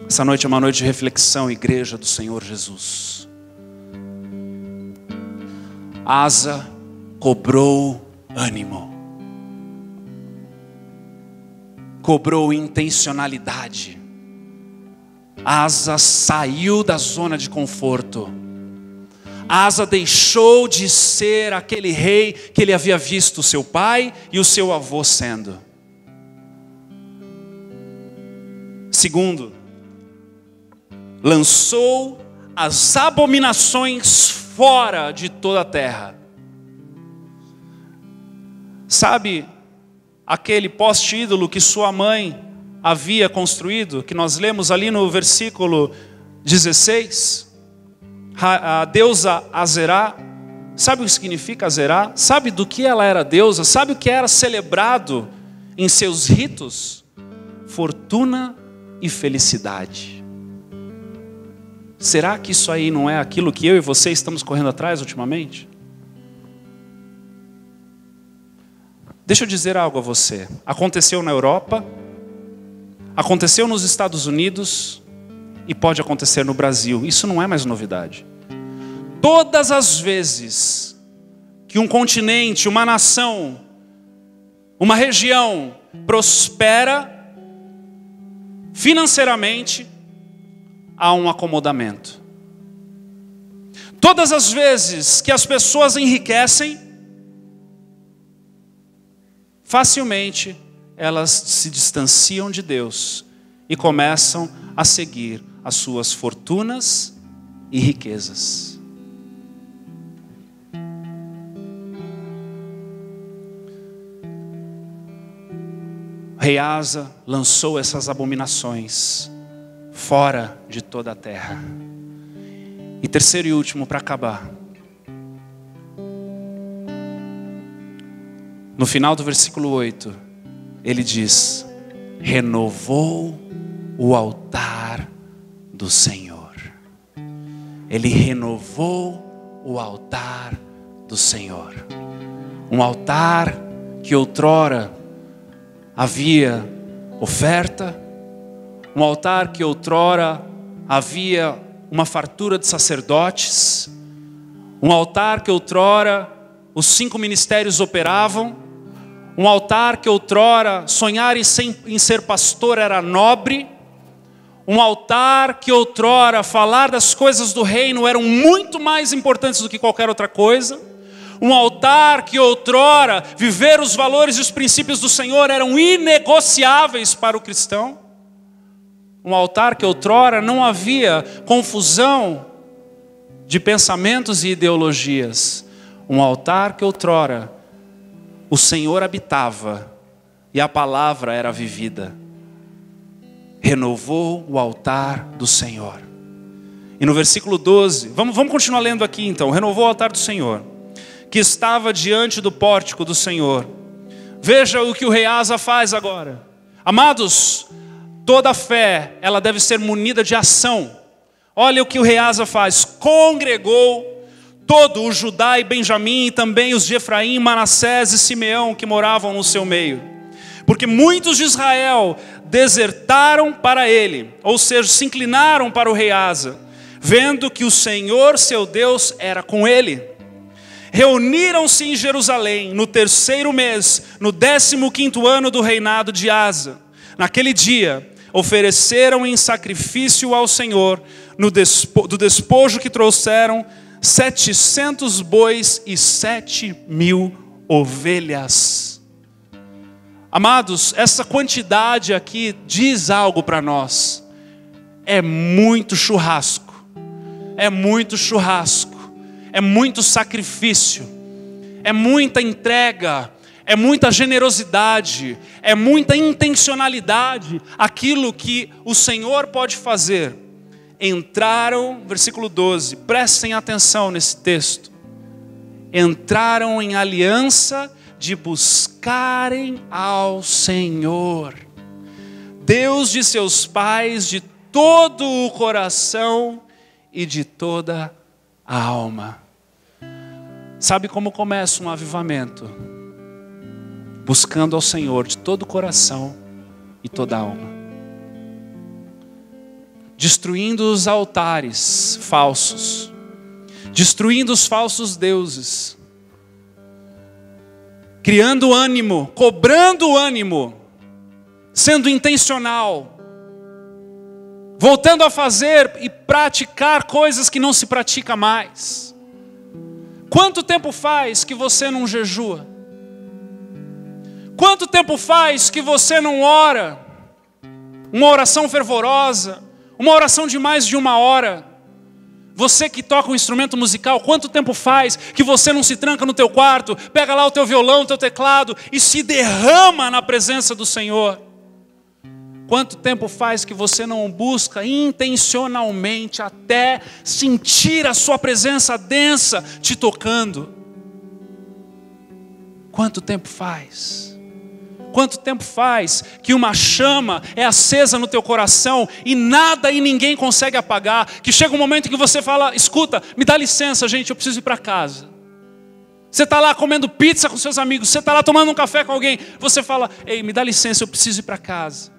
Essa noite é uma noite de reflexão, igreja do Senhor Jesus. Asa cobrou ânimo. Cobrou intencionalidade. Asa saiu da zona de conforto. Asa deixou de ser aquele rei que ele havia visto o seu pai e o seu avô sendo. Segundo, lançou as abominações fora de toda a terra. Sabe aquele poste ídolo que sua mãe havia construído, que nós lemos ali no versículo 16? A deusa Azerá. Sabe o que significa Azerá? Sabe do que ela era deusa? Sabe o que era celebrado em seus ritos? Fortuna e felicidade. Será que isso aí não é aquilo que eu e você estamos correndo atrás ultimamente? Deixa eu dizer algo a você. Aconteceu na Europa, aconteceu nos Estados Unidos e pode acontecer no Brasil. Isso não é mais novidade. Todas as vezes que um continente, uma nação, uma região prospera financeiramente, há um acomodamento. Todas as vezes que as pessoas enriquecem, facilmente elas se distanciam de Deus e começam a seguir as suas fortunas e riquezas. O rei Asa lançou essas abominações fora de toda a terra. E terceiro e último para acabar. No final do versículo 8, ele diz, renovou o altar do Senhor. Ele renovou o altar do Senhor. Um altar que outrora havia oferta, um altar que outrora havia uma fartura de sacerdotes, um altar que outrora os 5 ministérios operavam, um altar que outrora sonhar em ser pastor era nobre, um altar que outrora falar das coisas do reino eram muito mais importantes do que qualquer outra coisa, um altar que outrora viver os valores e os princípios do Senhor eram inegociáveis para o cristão. Um altar que outrora não havia confusão de pensamentos e ideologias. Um altar que outrora o Senhor habitava e a palavra era vivida. Renovou o altar do Senhor. E no versículo 12, vamos continuar lendo aqui então. Renovou o altar do Senhor, que estava diante do pórtico do Senhor. Veja o que o rei Asa faz agora. Amados, toda fé, ela deve ser munida de ação. Olha o que o rei Asa faz. Congregou todo o Judá e Benjamim, e também os de Efraim, Manassés e Simeão, que moravam no seu meio. Porque muitos de Israel desertaram para ele, ou seja, se inclinaram para o rei Asa, vendo que o Senhor seu Deus era com ele. Reuniram-se em Jerusalém no 3º mês, no 15º ano do reinado de Asa. Naquele dia, ofereceram em sacrifício ao Senhor, do despojo que trouxeram, 700 bois e 7.000 ovelhas. Amados, essa quantidade aqui diz algo para nós. É muito churrasco, é muito churrasco, é muito sacrifício, é muita entrega, é muita generosidade, é muita intencionalidade, aquilo que o Senhor pode fazer. Entraram, versículo 12, prestem atenção nesse texto. Entraram em aliança de buscarem ao Senhor, Deus de seus pais, de todo o coração e de toda a alma. Sabe como começa um avivamento? Buscando ao Senhor de todo o coração e toda a alma. Destruindo os altares falsos. Destruindo os falsos deuses. Criando ânimo, cobrando ânimo. Sendo intencional. Voltando a fazer e praticar coisas que não se pratica mais. Quanto tempo faz que você não jejua? Quanto tempo faz que você não ora? Uma oração fervorosa, uma oração de mais de 1 hora. Você que toca um instrumento musical, quanto tempo faz que você não se tranca no teu quarto, pega lá o teu violão, o teu teclado e se derrama na presença do Senhor? Quanto tempo faz que você não busca intencionalmente até sentir a sua presença densa te tocando? Quanto tempo faz? Quanto tempo faz que uma chama é acesa no teu coração e nada e ninguém consegue apagar? Que chega um momento em que você fala, escuta, me dá licença, gente, eu preciso ir para casa. Você está lá comendo pizza com seus amigos, você está lá tomando um café com alguém, você fala, ei, me dá licença, eu preciso ir para casa.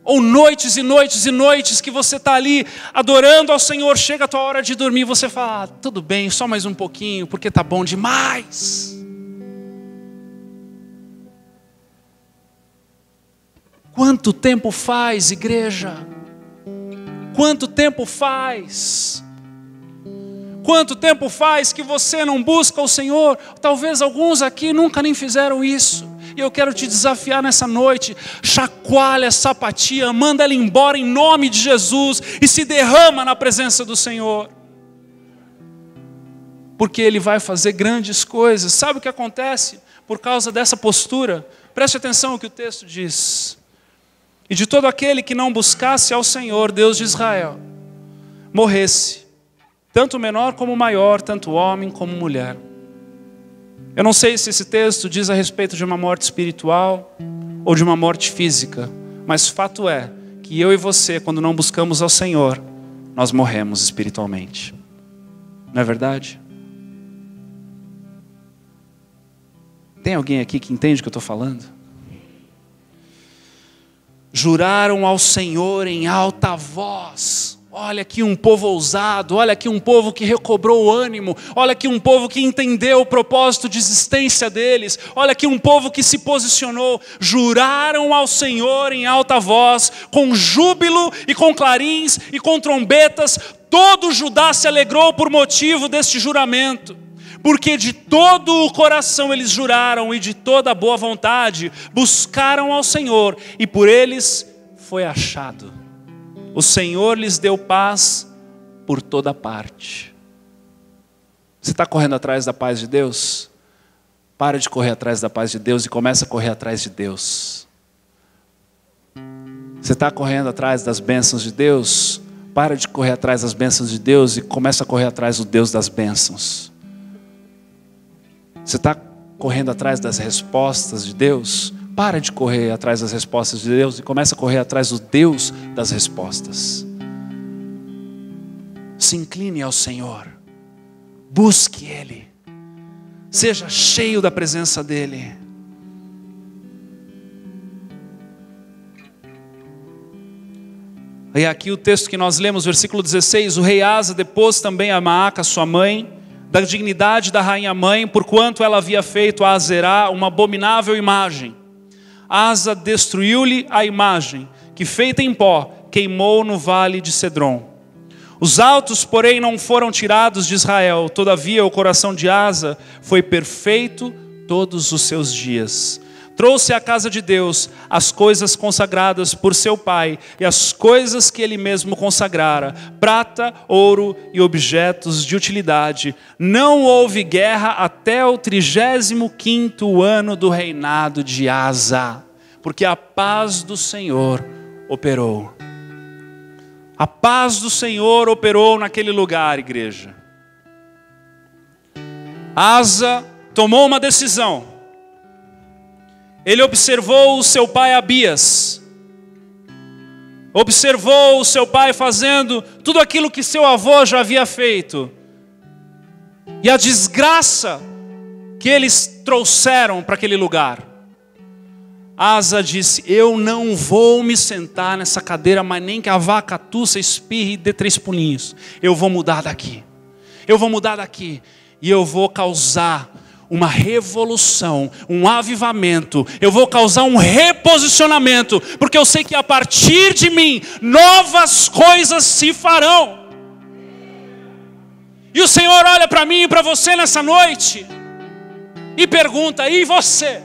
Ou noites e noites e noites que você está ali adorando ao Senhor, chega a tua hora de dormir, você fala, tudo bem, só mais um pouquinho, porque está bom demais. Quanto tempo faz, igreja? Quanto tempo faz? Quanto tempo faz que você não busca o Senhor? Talvez alguns aqui nunca nem fizeram isso. E eu quero te desafiar nessa noite. Chacoalha essa apatia, manda ela embora em nome de Jesus e se derrama na presença do Senhor. Porque Ele vai fazer grandes coisas. Sabe o que acontece por causa dessa postura? Preste atenção no que o texto diz. E de todo aquele que não buscasse ao Senhor, Deus de Israel, morresse, tanto o menor como o maior, tanto homem como mulher. Eu não sei se esse texto diz a respeito de uma morte espiritual ou de uma morte física, mas fato é que eu e você, quando não buscamos ao Senhor, nós morremos espiritualmente. Não é verdade? Tem alguém aqui que entende o que eu estou falando? Juraram ao Senhor em alta voz. Olha aqui um povo ousado, olha aqui um povo que recobrou o ânimo, olha aqui um povo que entendeu o propósito de existência deles, olha aqui um povo que se posicionou. Juraram ao Senhor em alta voz, com júbilo e com clarins e com trombetas. Todo Judá se alegrou por motivo deste juramento. Porque de todo o coração eles juraram e de toda a boa vontade buscaram ao Senhor e por eles foi achado. O Senhor lhes deu paz por toda parte. Você está correndo atrás da paz de Deus? Para de correr atrás da paz de Deus e começa a correr atrás de Deus. Você está correndo atrás das bênçãos de Deus? Para de correr atrás das bênçãos de Deus e começa a correr atrás do Deus das bênçãos. Você está correndo atrás das respostas de Deus? Para de correr atrás das respostas de Deus e começa a correr atrás do Deus das respostas. Se incline ao Senhor. Busque Ele. Seja cheio da presença dEle. E aqui o texto que nós lemos, versículo 16, o rei Asa depôs também a Maaca, sua mãe, da dignidade da rainha mãe, porquanto ela havia feito a Azerá uma abominável imagem. Asa destruiu-lhe a imagem, que feita em pó, queimou no vale de Cedron. Os altos, porém, não foram tirados de Israel, todavia o coração de Asa foi perfeito todos os seus dias. Trouxe à casa de Deus as coisas consagradas por seu pai e as coisas que ele mesmo consagrara, prata, ouro e objetos de utilidade. Não houve guerra até o 35º ano do reinado de Asa, porque a paz do Senhor operou. A paz do Senhor operou naquele lugar, igreja. Asa tomou uma decisão. Ele observou o seu pai Abias. Observou o seu pai fazendo tudo aquilo que seu avô já havia feito. E a desgraça que eles trouxeram para aquele lugar. Asa disse: eu não vou me sentar nessa cadeira, mas nem que a vaca tussa, espirre e dê 3 pulinhos. Eu vou mudar daqui. Eu vou mudar daqui. E eu vou causar uma revolução, um avivamento. Eu vou causar um reposicionamento, porque eu sei que a partir de mim, novas coisas se farão. E o Senhor olha para mim e para você nessa noite, e pergunta: e você?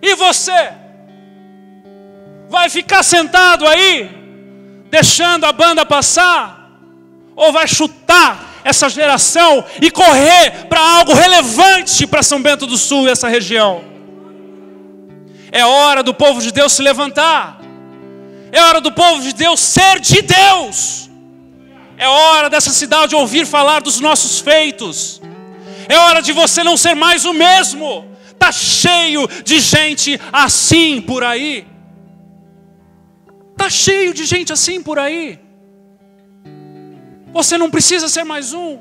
E você? Vai ficar sentado aí, deixando a banda passar? Ou vai chutar essa geração e correr para algo relevante para São Bento do Sul e essa região? É hora do povo de Deus se levantar. É hora do povo de Deus ser de Deus. É hora dessa cidade ouvir falar dos nossos feitos. É hora de você não ser mais o mesmo. Está cheio de gente assim por aí. Está cheio de gente assim por aí. Você não precisa ser mais um.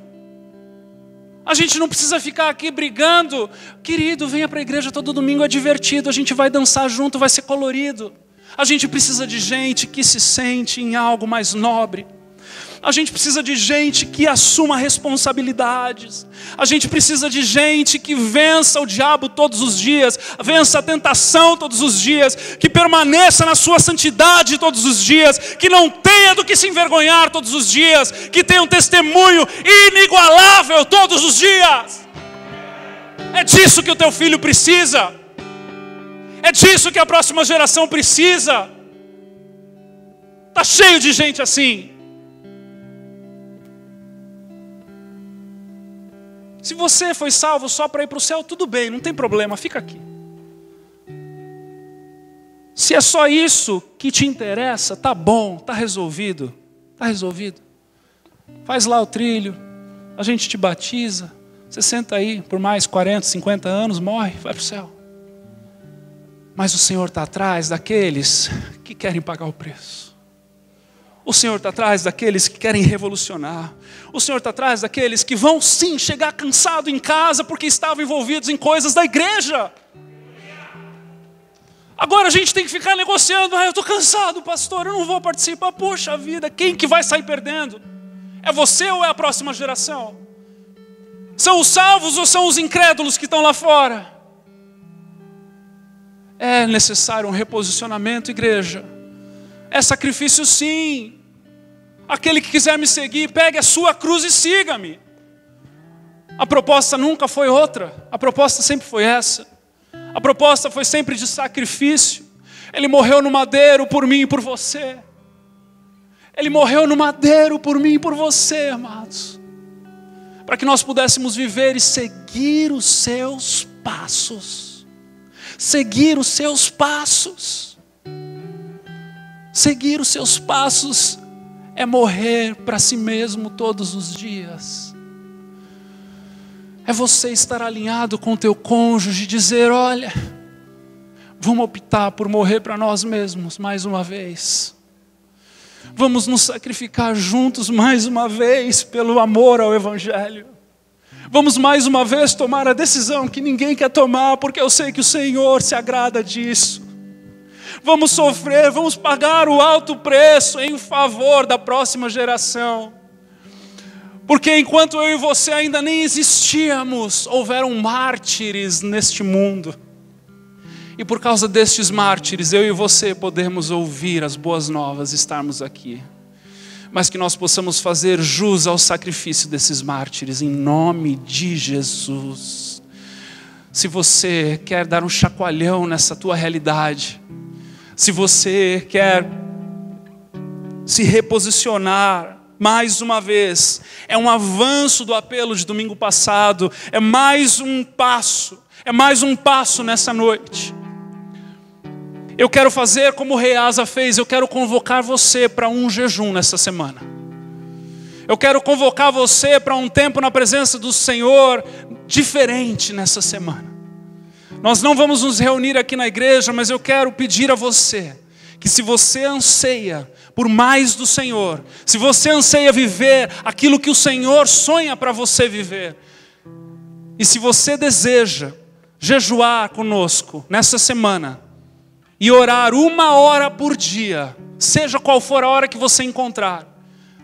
A gente não precisa ficar aqui brigando. Querido, venha para a igreja todo domingo, é divertido. A gente vai dançar junto, vai ser colorido. A gente precisa de gente que se sente em algo mais nobre. A gente precisa de gente que assuma responsabilidades. A gente precisa de gente que vença o diabo todos os dias, vença a tentação todos os dias, que permaneça na sua santidade todos os dias, que não tenha do que se envergonhar todos os dias, que tenha um testemunho inigualável todos os dias. É disso que o teu filho precisa. É disso que a próxima geração precisa. Está cheio de gente assim. Se você foi salvo só para ir para o céu, tudo bem, não tem problema, fica aqui. Se é só isso que te interessa, tá bom, tá resolvido. Tá resolvido. Faz lá o trilho, a gente te batiza, você senta aí por mais 40, 50 anos, morre, vai para o céu. Mas o Senhor está atrás daqueles que querem pagar o preço. O Senhor está atrás daqueles que querem revolucionar. O Senhor está atrás daqueles que vão sim chegar cansado em casa porque estavam envolvidos em coisas da igreja. Agora a gente tem que ficar negociando. Eu estou cansado, pastor, eu não vou participar. Poxa vida, quem que vai sair perdendo? É você ou é a próxima geração? São os salvos ou são os incrédulos que estão lá fora? É necessário um reposicionamento, igreja. É sacrifício sim. Aquele que quiser me seguir, pegue a sua cruz e siga-me. A proposta nunca foi outra. A proposta sempre foi essa. A proposta foi sempre de sacrifício. Ele morreu no madeiro por mim e por você. Ele morreu no madeiro por mim e por você, amados. Para que nós pudéssemos viver e seguir os seus passos. Seguir os seus passos. Seguir os seus passos é morrer para si mesmo todos os dias. É você estar alinhado com o teu cônjuge e dizer: olha, vamos optar por morrer para nós mesmos mais uma vez. Vamos nos sacrificar juntos mais uma vez pelo amor ao Evangelho. Vamos mais uma vez tomar a decisão que ninguém quer tomar, porque eu sei que o Senhor se agrada disso. vamos sofrer, vamos pagar o alto preço em favor da próxima geração. Porque enquanto eu e você ainda nem existíamos, houveram mártires neste mundo. E por causa destes mártires, eu e você podemos ouvir as boas novas, estarmos aqui. Mas que nós possamos fazer jus ao sacrifício desses mártires, em nome de Jesus. Se você quer dar um chacoalhão nessa tua realidade, se você quer se reposicionar, mais uma vez, é um avanço do apelo de domingo passado, é mais um passo nessa noite. Eu quero fazer como o rei Asa fez, eu quero convocar você para um jejum nessa semana. Eu quero convocar você para um tempo na presença do Senhor diferente nessa semana. Nós não vamos nos reunir aqui na igreja, mas eu quero pedir a você, que se você anseia por mais do Senhor, se você anseia viver aquilo que o Senhor sonha para você viver, e se você deseja jejuar conosco nessa semana, e orar 1 hora por dia, seja qual for a hora que você encontrar,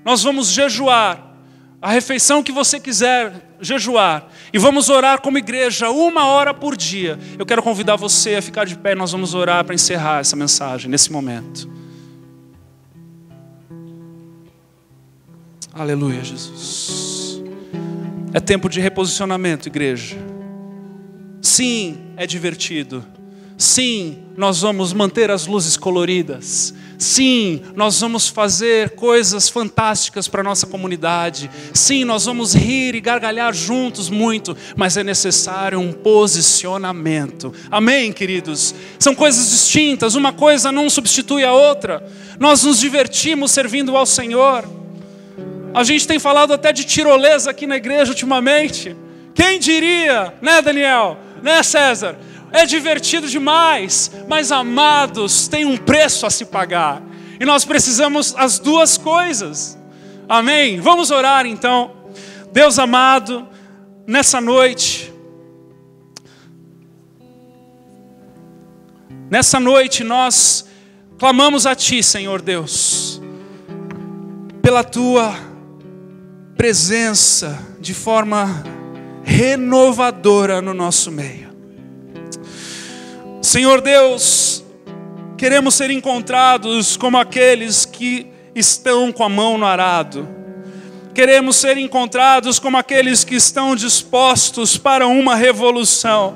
nós vamos jejuar, a refeição que você quiser jejuar, e vamos orar como igreja 1 hora por dia. Eu quero convidar você a ficar de pé, nós vamos orar para encerrar essa mensagem, nesse momento. Aleluia, Jesus. É tempo de reposicionamento, igreja. Sim, é divertido. Sim, nós vamos manter as luzes coloridas. Sim, nós vamos fazer coisas fantásticas para a nossa comunidade. Sim, nós vamos rir e gargalhar juntos muito. Mas é necessário um posicionamento. Amém, queridos? São coisas distintas, uma coisa não substitui a outra. Nós nos divertimos servindo ao Senhor. A gente tem falado até de tirolesa aqui na igreja ultimamente. Quem diria, né, Daniel? Né, César? É divertido demais, mas amados, tem um preço a se pagar. E nós precisamos as duas coisas. Amém? Vamos orar então. Deus amado, nessa noite nós clamamos a Ti, Senhor Deus, pela Tua presença de forma renovadora no nosso meio. Senhor Deus, queremos ser encontrados como aqueles que estão com a mão no arado. Queremos ser encontrados como aqueles que estão dispostos para uma revolução.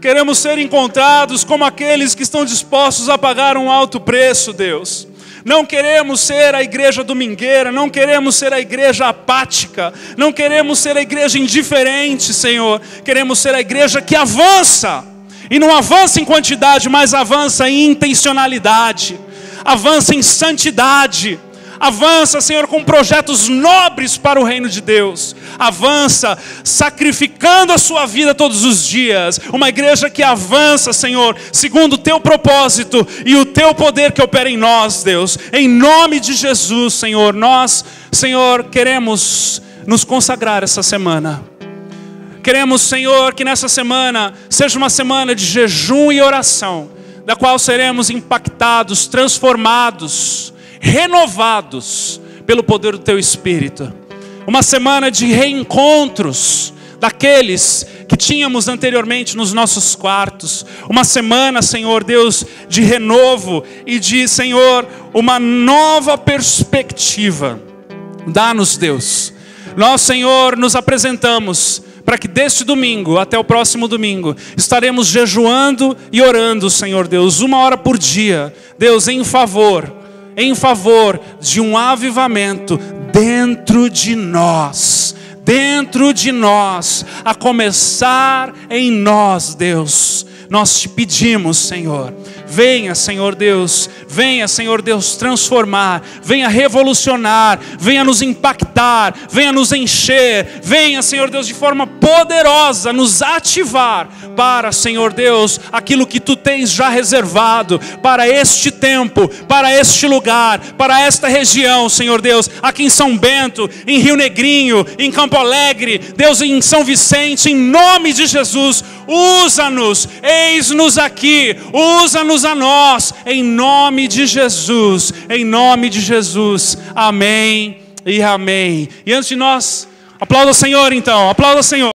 Queremos ser encontrados como aqueles que estão dispostos a pagar um alto preço, Deus. Não queremos ser a igreja domingueira, não queremos ser a igreja apática, não queremos ser a igreja indiferente, Senhor. Queremos ser a igreja que avança. E não avança em quantidade, mas avança em intencionalidade. Avança em santidade. Avança, Senhor, com projetos nobres para o reino de Deus. Avança sacrificando a sua vida todos os dias. Uma igreja que avança, Senhor, segundo o Teu propósito e o Teu poder que opera em nós, Deus. Em nome de Jesus, Senhor, nós, Senhor, queremos nos consagrar essa semana. Queremos, Senhor, que nessa semana seja uma semana de jejum e oração, da qual seremos impactados, transformados, renovados pelo poder do Teu Espírito. Uma semana de reencontros daqueles que tínhamos anteriormente nos nossos quartos. Uma semana, Senhor Deus, de renovo e de, Senhor, uma nova perspectiva. Dá-nos, Deus. Nós, Senhor, nos apresentamos para que deste domingo até o próximo domingo estaremos jejuando e orando, Senhor Deus, 1 hora por dia, Deus, em favor de um avivamento dentro de nós, a começar em nós, Deus. Nós te pedimos, Senhor, venha, Senhor Deus, venha, Senhor Deus, transformar, venha revolucionar, venha nos impactar, venha nos encher, venha, Senhor Deus, de forma poderosa nos ativar para, Senhor Deus, aquilo que Tu tens já reservado para este tempo, para este lugar, para esta região, Senhor Deus, aqui em São Bento, em Rio Negrinho, em Campo Alegre, Deus, em São Vicente, em nome de Jesus, usa-nos, eis-nos aqui, usa-nos a nós, em nome de Jesus, em nome de Jesus, amém e amém. E antes de nós, aplauda o Senhor então, aplauda o Senhor.